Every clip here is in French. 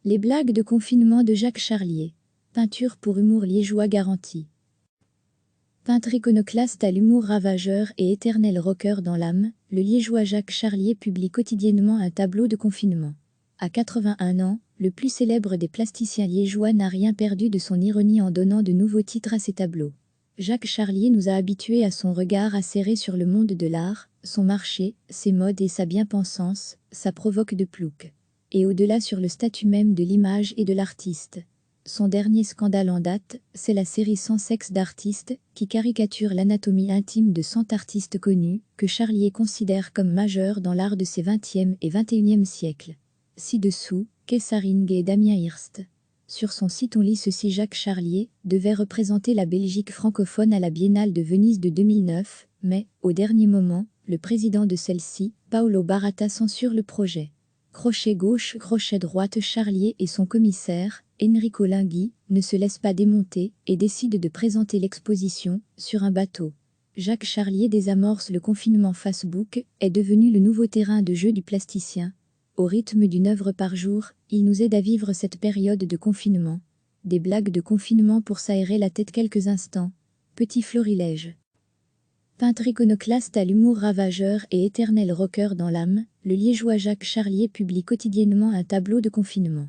Les blagues de confinement de Jacques Charlier. Peinture pour humour liégeois garanti. Peintre iconoclaste à l'humour ravageur et éternel rocker dans l'âme, le liégeois Jacques Charlier publie quotidiennement un tableau de confinement. À 81 ans, le plus célèbre des plasticiens liégeois n'a rien perdu de son ironie en donnant de nouveaux titres à ses tableaux. Jacques Charlier nous a habitués à son regard acéré sur le monde de l'art, son marché, ses modes et sa bien-pensance, sa provoque de plouc. Et au-delà sur le statut même de l'image et de l'artiste. Son dernier scandale en date, c'est la série Sans sexe d'artistes, qui caricature l'anatomie intime de 100 artistes connus, que Charlier considère comme majeurs dans l'art de ses 20e et 21e siècles. Ci-dessous, Kessaring et Damien Hirst. Sur son site on lit ceci: Jacques Charlier devait représenter la Belgique francophone à la Biennale de Venise de 2009, mais, au dernier moment, le président de celle-ci, Paolo Baratta, censure le projet. Crochet gauche, crochet droite, Charlier et son commissaire, Enrico Linghi, ne se laissent pas démonter et décident de présenter l'exposition sur un bateau. Jacques Charlier désamorce le confinement. Facebook est devenu le nouveau terrain de jeu du plasticien. Au rythme d'une œuvre par jour, il nous aide à vivre cette période de confinement. Des blagues de confinement pour s'aérer la tête quelques instants. Petit florilège. Peintre iconoclaste à l'humour ravageur et éternel rocker dans l'âme, le liégeois Jacques Charlier publie quotidiennement un tableau de confinement.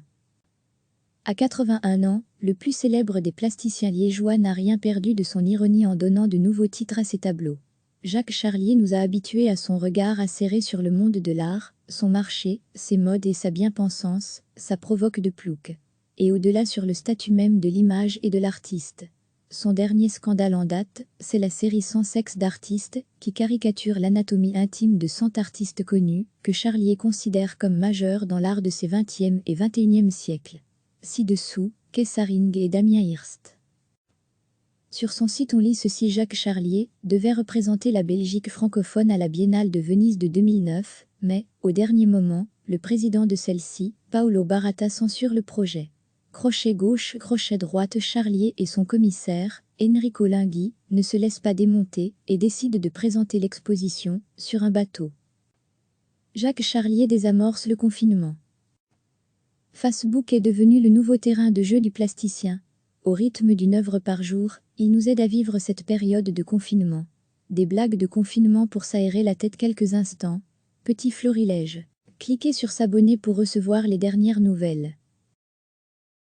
À 81 ans, le plus célèbre des plasticiens liégeois n'a rien perdu de son ironie en donnant de nouveaux titres à ses tableaux. Jacques Charlier nous a habitués à son regard acéré sur le monde de l'art, son marché, ses modes et sa bien-pensance, sa provoque de plouc. Et au-delà sur le statut même de l'image et de l'artiste. Son dernier scandale en date, c'est la série Sans sexe d'artistes, qui caricature l'anatomie intime de 100 artistes connus, que Charlier considère comme majeurs dans l'art de ses 20e et 21e siècles. Ci-dessous, Kessaring et Damien Hirst. Sur son site on lit ceci: Jacques Charlier devait représenter la Belgique francophone à la Biennale de Venise de 2009, mais, au dernier moment, le président de celle-ci, Paolo Baratta, censure le projet. Crochet gauche, crochet droite, Charlier et son commissaire, Enrico Linghi, ne se laissent pas démonter et décident de présenter l'exposition sur un bateau. Jacques Charlier désamorce le confinement. Facebook est devenu le nouveau terrain de jeu du plasticien. Au rythme d'une œuvre par jour, il nous aide à vivre cette période de confinement. Des blagues de confinement pour s'aérer la tête quelques instants. Petit florilège. Cliquez sur s'abonner pour recevoir les dernières nouvelles.